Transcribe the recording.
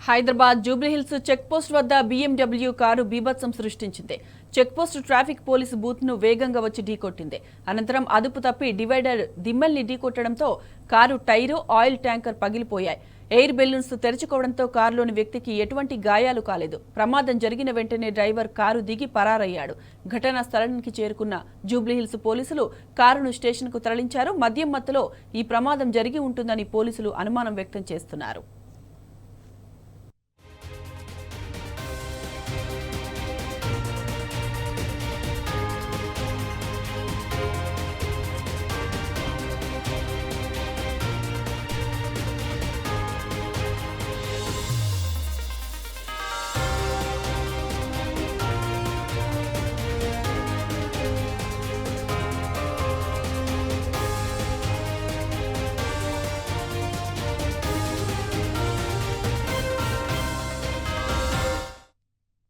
Hyderabad Jubilee Hills checkpost వద్ద BMW car బీభత్సం సృష్టించింది. చెక్పోస్ట్ ట్రాఫిక్ పోలీసు బూత్ ను వేగంగా వచ్చి ఢీకొట్టింది. అనంతరం అదుపు తప్పి డివైడర్ దిమ్మల్ని ఢీకొట్టడంతో కారు టైరు, ఆయిల్ ట్యాంకర్ పగిలిపోయాయి. ఎయిర్ బెలూన్స్ తెరుచుకోవడంతో కారులోని వ్యక్తికి ఎటువంటి గాయాలు కాలేదు. ప్రమాదం జరిగిన వెంటనే డ్రైవర్ కారు దిగి పరారయ్యాడు. ఘటనా స్థలానికి చేరుకున్న జూబ్లీహిల్స్ పోలీసులు కారును స్టేషన్కు తరలించారు. మద్యం మత్తులో ఈ ప్రమాదం జరిగి ఉంటుందని పోలీసులు అనుమానం వ్యక్తం చేస్తున్నారు.